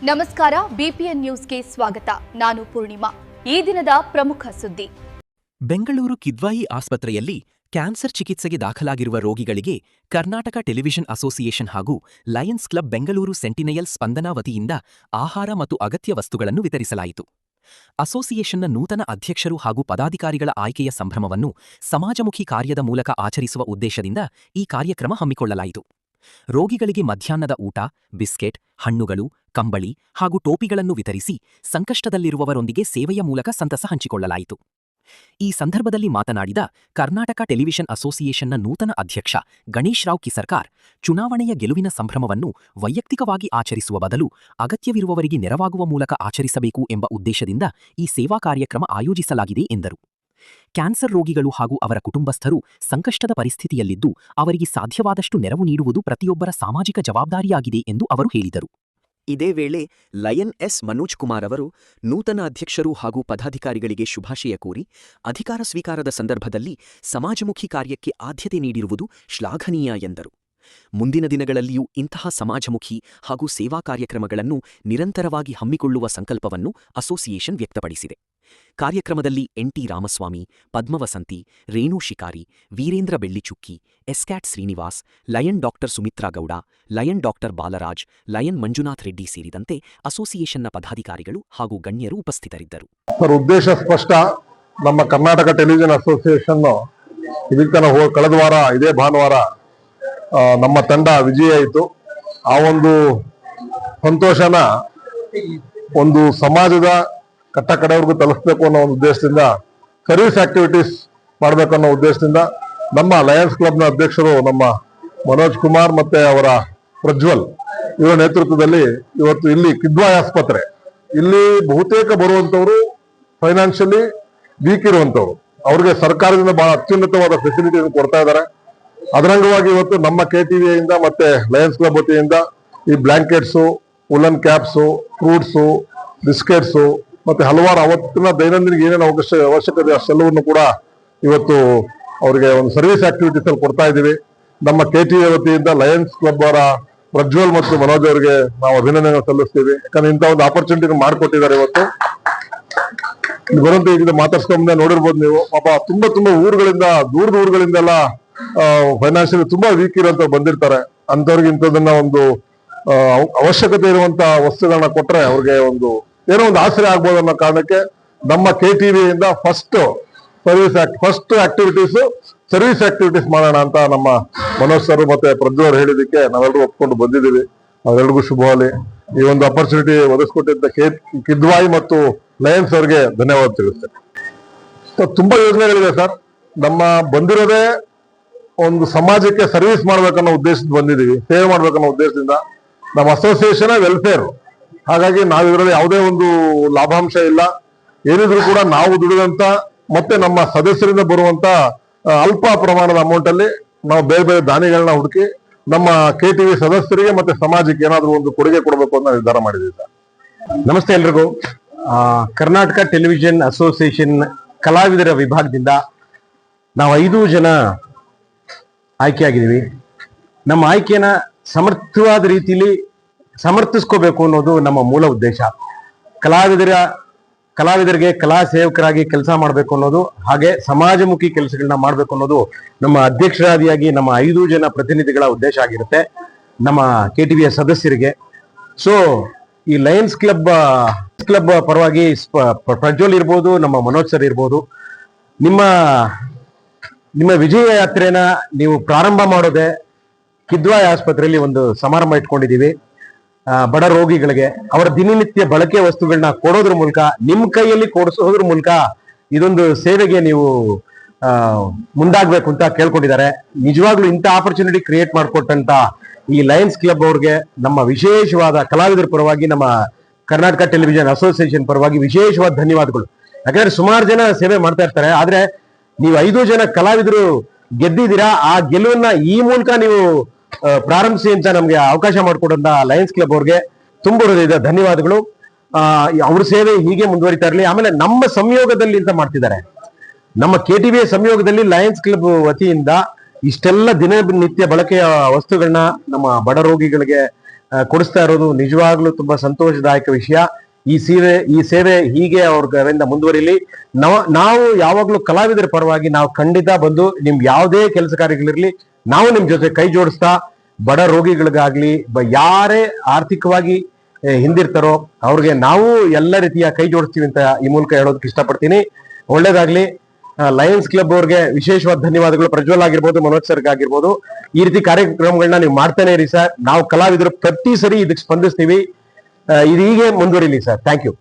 ನಮಸ್ಕಾರ, ಬಿಪಿಎನ್ ನ್ಯೂಸ್ಗೆ ಸ್ವಾಗತ. ನಾನು ಪೂರ್ಣಿಮಾ. ಈ ದಿನದ ಪ್ರಮುಖ ಸುದ್ದಿ. ಬೆಂಗಳೂರು ಕಿದ್ವಾಯಿ ಆಸ್ಪತ್ರೆಯಲ್ಲಿ ಕ್ಯಾನ್ಸರ್ ಚಿಕಿತ್ಸೆಗೆ ದಾಖಲಾಗಿರುವ ರೋಗಿಗಳಿಗೆ ಕರ್ನಾಟಕ ಟೆಲಿವಿಷನ್ ಅಸೋಸಿಯೇಷನ್ ಹಾಗೂ ಲಯನ್ಸ್ ಕ್ಲಬ್ ಬೆಂಗಳೂರು ಸೆಂಟಿನೆಯಲ್ ಸ್ಪಂದನಾ ವತಿಯಿಂದ ಆಹಾರ ಮತ್ತು ಅಗತ್ಯ ವಸ್ತುಗಳನ್ನು ವಿತರಿಸಲಾಯಿತು. ಅಸೋಸಿಯೇಷನ್ನ ನೂತನ ಅಧ್ಯಕ್ಷರು ಹಾಗೂ ಪದಾಧಿಕಾರಿಗಳ ಆಯ್ಕೆಯ ಸಂಭ್ರಮವನ್ನು ಸಮಾಜಮುಖಿ ಕಾರ್ಯದ ಮೂಲಕ ಆಚರಿಸುವ ಉದ್ದೇಶದಿಂದ ಈ ಕಾರ್ಯಕ್ರಮ ಹಮ್ಮಿಕೊಳ್ಳಲಾಯಿತು. ರೋಗಿಗಳಿಗೆ ಮಧ್ಯಾಹ್ನದ ಊಟ, ಬಿಸ್ಕೆಟ್, ಹಣ್ಣುಗಳು, ಕಂಬಳಿ ಹಾಗೂ ಟೋಪಿಗಳನ್ನು ವಿತರಿಸಿ ಸಂಕಷ್ಟದಲ್ಲಿರುವವರೊಂದಿಗೆ ಸೇವೆಯ ಮೂಲಕ ಸಂತಸ ಹಂಚಿಕೊಳ್ಳಲಾಯಿತು. ಈ ಸಂದರ್ಭದಲ್ಲಿ ಮಾತನಾಡಿದ ಕರ್ನಾಟಕ ಟೆಲಿವಿಷನ್ ಅಸೋಸಿಯೇಷನ್ನ ನೂತನ ಅಧ್ಯಕ್ಷ ಗಣೇಶ್ ರಾವ್ ಕಿಸರ್ಕಾರ್, ಚುನಾವಣೆಯ ಗೆಲುವಿನ ಸಂಭ್ರಮವನ್ನು ವೈಯಕ್ತಿಕವಾಗಿ ಆಚರಿಸುವ ಬದಲು ಅಗತ್ಯವಿರುವವರಿಗೆ ನೆರವಾಗುವ ಮೂಲಕ ಆಚರಿಸಬೇಕು ಎಂಬ ಉದ್ದೇಶದಿಂದ ಈ ಸೇವಾ ಕಾರ್ಯಕ್ರಮ ಆಯೋಜಿಸಲಾಗಿದೆ ಎಂದರು. ಕ್ಯಾನ್ಸರ್ ರೋಗಿಗಳು ಹಾಗೂ ಅವರ ಕುಟುಂಬಸ್ಥರು ಸಂಕಷ್ಟದ ಪರಿಸ್ಥಿತಿಯಲ್ಲಿದ್ದು ಅವರಿಗೆ ಸಾಧ್ಯವಾದಷ್ಟು ನೆರವು ನೀಡುವುದು ಪ್ರತಿಯೊಬ್ಬರ ಸಾಮಾಜಿಕ ಜವಾಬ್ದಾರಿಯಾಗಿದೆ ಎಂದು ಅವರು ಹೇಳಿದರು. ಇದೇ ವೇಳೆ ಲಯನ್ ಎಸ್ ಮನೋಜ್ ಕುಮಾರ್ ಅವರು ನೂತನ ಅಧ್ಯಕ್ಷರು ಹಾಗೂ ಪದಾಧಿಕಾರಿಗಳಿಗೆ ಶುಭಾಶಯ ಕೋರಿ, ಅಧಿಕಾರ ಸ್ವೀಕಾರದ ಸಂದರ್ಭದಲ್ಲಿ ಸಮಾಜಮುಖಿ ಕಾರ್ಯಕ್ಕೆ ಆದ್ಯತೆ ನೀಡಿರುವುದು ಶ್ಲಾಘನೀಯ ಎಂದರು. ಮುಂದಿನ ದಿನಗಳಲ್ಲಿಯೂ ಇಂತಹ ಸಮಾಜಮುಖಿ ಹಾಗೂ ಸೇವಾ ಕಾರ್ಯಕ್ರಮಗಳನ್ನು ನಿರಂತರವಾಗಿ ಹಮ್ಮಿಕೊಳ್ಳುವ ಸಂಕಲ್ಪವನ್ನು ಅಸೋಸಿಯೇಷನ್ ವ್ಯಕ್ತಪಡಿಸಿದೆ. ಕಾರ್ಯಕ್ರಮದಲ್ಲಿ ಎನ್.ಟಿ. ರಾಮಸ್ವಾಮಿ, ಪದ್ಮವಸಂತಿ, ರೇಣು ಶಿಕಾರಿ, ವೀರೇಂದ್ರ ಬೆಳ್ಳಿಚುಕ್ಕಿ, ಎಸ್ಕ್ಯಾಟ್ Srinivas, lion doctor Sumitra Gowda, lion doctor Balaraj, lion Manjunath Reddy ಸೇರಿದಂತೆ ಅಸೋಸಿಯೇಷನ್ನ ಪದಾಧಿಕಾರಿಗಳು ಹಾಗೂ ಗಣ್ಯರು ಉಪಸ್ಥಿತರಿದ್ದರು. ಉದ್ದೇಶ ಸ್ಪಷ್ಟ. ನಮ್ಮ ಕರ್ನಾಟಕ ಟೆಲಿವಿಷನ್ ಅಸೋಸಿಯೇಷನ್ ಕಳೆದ ವಾರ ಇದೇ ಭಾನುವಾರ ನಮ್ಮ ತಂಡ ವಿಜಯ ಆಯಿತು. ಆ ಒಂದು ಸಂತೋಷನ ಒಂದು ಸಮಾಜದ ಕಟ್ಟ ಕಡೆಯವರೆಗೂ ತಲುಪಿಸಬೇಕು ಅನ್ನೋ ಒಂದು ಉದ್ದೇಶದಿಂದ, ಸರ್ವಿಸ್ ಆಕ್ಟಿವಿಟೀಸ್ ಮಾಡಬೇಕು ಅನ್ನೋ ಉದ್ದೇಶದಿಂದ ನಮ್ಮ ಲಯನ್ಸ್ ಕ್ಲಬ್ನ ಅಧ್ಯಕ್ಷರು ನಮ್ಮ ಮನೋಜ್ ಕುಮಾರ್ ಮತ್ತೆ ಅವರ ಪ್ರಜ್ವಲ್ ಇವರ ನೇತೃತ್ವದಲ್ಲಿ ಇವತ್ತು ಇಲ್ಲಿ ಕಿದ್ವಾಯಿ ಆಸ್ಪತ್ರೆ, ಇಲ್ಲಿ ಬಹುತೇಕ ಬರುವಂತವರು ಫೈನಾನ್ಷಿಯಲಿ ವೀಕ್ ಇರುವಂತವ್ರು, ಅವ್ರಿಗೆ ಸರ್ಕಾರದಿಂದ ಬಹಳ ಅತ್ಯುನ್ನತವಾದ ಫೆಸಿಲಿಟಿಯನ್ನು ಕೊಡ್ತಾ ಇದ್ದಾರೆ. ಅದರಂಗವಾಗಿ ಇವತ್ತು ನಮ್ಮ KTVಯಿಂದ ಮತ್ತೆ ಲಯನ್ಸ್ ಕ್ಲಬ್ ವತಿಯಿಂದ ಈ ಬ್ಲಾಂಕೆಟ್ಸು, ವುಲನ್ ಕ್ಯಾಪ್ಸು, ಫ್ರೂಟ್ಸು, ಬಿಸ್ಕೆಟ್ಸು ಮತ್ತೆ ಹಲವಾರು ಅವತ್ತಿನ ದೈನಂದಿನ ಏನೇನು ಅವಶ್ಯಕತೆ ಅಷ್ಟೆಲ್ಲವನ್ನು ಕೂಡ ಇವತ್ತು ಅವರಿಗೆ ಒಂದು ಸರ್ವಿಸ್ ಆಕ್ಟಿವಿಟೀಸ್ ಅಲ್ಲಿ ಕೊಡ್ತಾ ಇದ್ದೀವಿ. ನಮ್ಮ KTV ವತಿಯಿಂದ ಲಯನ್ಸ್ ಕ್ಲಬ್ ಅವರ ಪ್ರಜ್ವಲ್ ಮತ್ತು ಮನೋಜ್ ಅವರಿಗೆ ನಾವು ಅಭಿನಂದನೆ ಸಲ್ಲಿಸ್ತೀವಿ. ಯಾಕಂದ್ರೆ ಇಂಥ ಒಂದು ಆಪರ್ಚುನಿಟಿ ಮಾಡಿಕೊಟ್ಟಿದ್ದಾರೆ. ಇವತ್ತು ಬರುವಂತ ಈಗ ಮಾತಾಡ್ಸ್ಕೊಂಡ್ ನೋಡಿರ್ಬೋದು ನೀವು, ಪಾಪ ತುಂಬಾ ಊರುಗಳಿಂದ ದೂರದ ಊರುಗಳಿಂದೆಲ್ಲ ಫೈನಾನ್ಷಿಯಲಿ ತುಂಬಾ ವೀಕ್ ಇರೋಂತ ಬಂದಿರ್ತಾರೆ. ಅಂತವ್ರಿಗೆ ಇಂಥದನ್ನ ಒಂದು ಅವಶ್ಯಕತೆ ಇರುವಂತ ವಸ್ತುಗಳನ್ನ ಕೊಟ್ರೆ ಅವ್ರಿಗೆ ಒಂದು ಏನೋ ಒಂದು ಆಸರೆ ಆಗ್ಬೋದು ಅನ್ನೋ ಕಾರಣಕ್ಕೆ ನಮ್ಮ KTVಯಿಂದ ಫಸ್ಟ್ ಆಕ್ಟಿವಿಟೀಸ್ ಸರ್ವಿಸ್ ಆಕ್ಟಿವಿಟೀಸ್ ಮಾಡೋಣ ಅಂತ ನಮ್ಮ ಮನೋಜ್ ಸರ್ ಮತ್ತೆ ಪ್ರಜ್ವಲ್ ಹೇಳಿದಕ್ಕೆ ನಾವೆಲ್ಲರೂ ಒಪ್ಕೊಂಡು ಬಂದಿದ್ದೀವಿ. ಅವೆಲ್ಲರಿಗೂ ಶುಭವಾಗಲಿ. ಈ ಒಂದು ಅಪರ್ಚುನಿಟಿ ಒದಗಿಸ್ಕೊಟ್ಟಿದ್ದ ಕಿದ್ವಾಯಿ ಮತ್ತು ಲಯನ್ಸ್ ಅವರಿಗೆ ಧನ್ಯವಾದ ತಿಳಿಸ್ತೇನೆ. ತುಂಬಾ ಯೋಜನೆಗಳಿದೆ ಸರ್. ನಮ್ಮ ಬಂದಿರೋದೇ ಒಂದು ಸಮಾಜಕ್ಕೆ ಸರ್ವಿಸ್ ಮಾಡ್ಬೇಕನ್ನೋ ಉದ್ದೇಶದಿಂದ ಬಂದಿದ್ದೀವಿ, ಸೇವೆ ಮಾಡ್ಬೇಕನ್ನೋ ಉದ್ದೇಶದಿಂದ. ನಮ್ಮ ಅಸೋಸಿಯೇಷನ್ ವೆಲ್ಫೇರ್, ಹಾಗಾಗಿ ನಾವು ಇದರಲ್ಲಿ ಯಾವುದೇ ಒಂದು ಲಾಭಾಂಶ ಇಲ್ಲ. ಏನಿದ್ರು ಕೂಡ ನಾವು ದುಡಿದಂತ ಮತ್ತೆ ನಮ್ಮ ಸದಸ್ಯರಿಂದ ಬರುವಂತ ಅಲ್ಪ ಪ್ರಮಾಣದ ಅಮೌಂಟ್ ಅಲ್ಲಿ ನಾವು ಬೇರೆ ಬೇರೆ ದಾನಿಗಳನ್ನ ಹುಡುಕಿ ನಮ್ಮ KTV ಸದಸ್ಯರಿಗೆ ಮತ್ತೆ ಸಮಾಜಕ್ಕೆ ಏನಾದ್ರೂ ಒಂದು ಕೊಡುಗೆ ಕೊಡಬೇಕು ಅಂತ ನಿರ್ಧಾರ ಮಾಡಿದ್ದೀವಿ ಸರ್. ನಮಸ್ತೆ ಎಲ್ರಿಗೂ. ಕರ್ನಾಟಕ ಟೆಲಿವಿಷನ್ ಅಸೋಸಿಯೇಷನ್ ಕಲಾವಿದರ ವಿಭಾಗದಿಂದ ನಾವು 5 ಜನ ಆಯ್ಕೆಯಾಗಿದ್ದೀವಿ. ನಮ್ಮ ಆಯ್ಕೆನ ಸಮರ್ಥವಾದ ರೀತಿಯಲ್ಲಿ ಸಮರ್ಥಿಸ್ಕೋಬೇಕು ಅನ್ನೋದು ನಮ್ಮ ಮೂಲ ಉದ್ದೇಶ. ಕಲಾವಿದರಿಗೆ ಕಲಾ ಸೇವಕರಾಗಿ ಕೆಲಸ ಮಾಡಬೇಕು ಅನ್ನೋದು, ಹಾಗೆ ಸಮಾಜಮುಖಿ ಕೆಲಸಗಳನ್ನ ಮಾಡಬೇಕು ಅನ್ನೋದು ನಮ್ಮ ಅಧ್ಯಕ್ಷರಾದಿಯಾಗಿ ನಮ್ಮ 5 ಜನ ಪ್ರತಿನಿಧಿಗಳ ಉದ್ದೇಶ ಆಗಿರುತ್ತೆ, ನಮ್ಮ KTVಯ ಸದಸ್ಯರಿಗೆ. ಸೊ ಈ ಲಯನ್ಸ್ ಕ್ಲಬ್ ಪರವಾಗಿ ಪ್ರಜ್ವಲ್ ಇರ್ಬೋದು, ನಮ್ಮ ಮನೋಜ್ ಸರ್ ಇರ್ಬೋದು, ನಿಮ್ಮ ವಿಜಯ ಯಾತ್ರೆನ ನೀವು ಪ್ರಾರಂಭ ಮಾಡೋದೆ ಕಿದ್ವಾಯಿ ಆಸ್ಪತ್ರೆಯಲ್ಲಿ ಒಂದು ಸಮಾರಂಭ ಇಟ್ಕೊಂಡಿದ್ದೀವಿ. ಬಡ ರೋಗಿಗಳಿಗೆ ಅವರ ದಿನನಿತ್ಯ ಬಳಕೆ ವಸ್ತುಗಳನ್ನ ಕೊಡೋದ್ರ ಮೂಲಕ, ನಿಮ್ಮ ಕೈಯಲ್ಲಿ ಕೊಡಿಸೋದ್ರ ಮೂಲಕ ಇದೊಂದು ಸೇವೆಗೆ ನೀವು ಮುಂದಾಗಬೇಕು ಅಂತ ಕೇಳ್ಕೊಂಡಿದ್ದಾರೆ. ನಿಜವಾಗ್ಲೂ ಇಂಥ ಆಪರ್ಚುನಿಟಿ ಕ್ರಿಯೇಟ್ ಮಾಡಿಕೊಟ್ಟಂತ ಈ ಲಯನ್ಸ್ ಕ್ಲಬ್ ಅವ್ರಿಗೆ ನಮ್ಮ ವಿಶೇಷವಾದ ಕಲಾವಿದರ ಪರವಾಗಿ, ನಮ್ಮ ಕರ್ನಾಟಕ ಟೆಲಿವಿಷನ್ ಅಸೋಸಿಯೇಷನ್ ಪರವಾಗಿ ವಿಶೇಷವಾದ ಧನ್ಯವಾದಗಳು. ಯಾಕಂದ್ರೆ ಸುಮಾರು ಜನ ಸೇವೆ ಮಾಡ್ತಾ ಇರ್ತಾರೆ, ಆದ್ರೆ ನೀವು 5 ಜನ ಕಲಾವಿದರು ಗೆದ್ದಿದ್ದೀರಾ. ಆ ಗೆಲುವನ್ನ ಈ ಮೂಲಕ ನೀವು ಪ್ರಾರಂಭಿಸಿ ಅಂತ ನಮ್ಗೆ ಅವಕಾಶ ಮಾಡಿಕೊಡಂತ ಲಯನ್ಸ್ ಕ್ಲಬ್ ಅವ್ರಿಗೆ ತುಂಬ ಹೃದಯದ ಧನ್ಯವಾದಗಳು. ಅವ್ರ ಸೇವೆ ಹೀಗೆ ಮುಂದುವರಿತಾ ಇರಲಿ. ಆಮೇಲೆ ನಮ್ಮ ಸಂಯೋಗದಲ್ಲಿ ಅಂತ ಮಾಡ್ತಿದ್ದಾರೆ, ನಮ್ಮ KTVಯ ಸಂಯೋಗದಲ್ಲಿ ಲಯನ್ಸ್ ಕ್ಲಬ್ ವತಿಯಿಂದ ಇಷ್ಟೆಲ್ಲ ದಿನನಿತ್ಯ ಬಳಕೆಯ ವಸ್ತುಗಳನ್ನ ನಮ್ಮ ಬಡ ರೋಗಿಗಳಿಗೆ ಕೊಡಿಸ್ತಾ ಇರೋದು ನಿಜವಾಗ್ಲೂ ತುಂಬಾ ಸಂತೋಷದಾಯಕ ವಿಷಯ. ಈ ಸೇವೆ ಹೀಗೆ ಅವ್ರಿಂದ ಮುಂದುವರಿಲಿ. ನಾವು ಯಾವಾಗ್ಲೂ ಕಲಾವಿದರ ಪರವಾಗಿ ನಾವು ಖಂಡಿತ ಬಂದು ನಿಮ್ ಯಾವುದೇ ಕೆಲಸ ಕಾರ್ಯಗಳಿರ್ಲಿ ನಾವು ನಿಮ್ ಜೊತೆ ಕೈ ಜೋಡಿಸ್ತಾ ಬಡ ರೋಗಿಗಳಿಗಾಗ್ಲಿ ಯಾರೇ ಆರ್ಥಿಕವಾಗಿ ಹಿಂದಿರ್ತಾರೋ ಅವ್ರಿಗೆ ನಾವು ಎಲ್ಲ ರೀತಿಯ ಕೈ ಜೋಡಿಸ್ತೀವಿ ಅಂತ ಈ ಮೂಲಕ ಹೇಳೋದಕ್ಕೆ ಇಷ್ಟಪಡ್ತೀನಿ. ಒಳ್ಳೇದಾಗ್ಲಿ. ಲಯನ್ಸ್ ಕ್ಲಬ್ ಅವ್ರಿಗೆ ವಿಶೇಷವಾದ ಧನ್ಯವಾದಗಳು. ಪ್ರಜ್ವಲ್ ಆಗಿರ್ಬೋದು, ಮನೋಜ್ ಸರ್ಗ್ ಆಗಿರ್ಬೋದು. ಈ ರೀತಿ ಕಾರ್ಯಕ್ರಮಗಳನ್ನ ನೀವು ಮಾಡ್ತಾನೆ ಇರಿ ಸರ್. ನಾವು ಕಲಾವಿದರು ಪ್ರತಿ ಸರಿ ಇದಕ್ಕೆ ಸ್ಪಂದಿಸ್ತೀವಿ. ಇದು ಹೀಗೆ ಮುಂದುವರಿಲಿ ಸರ್. Thank you.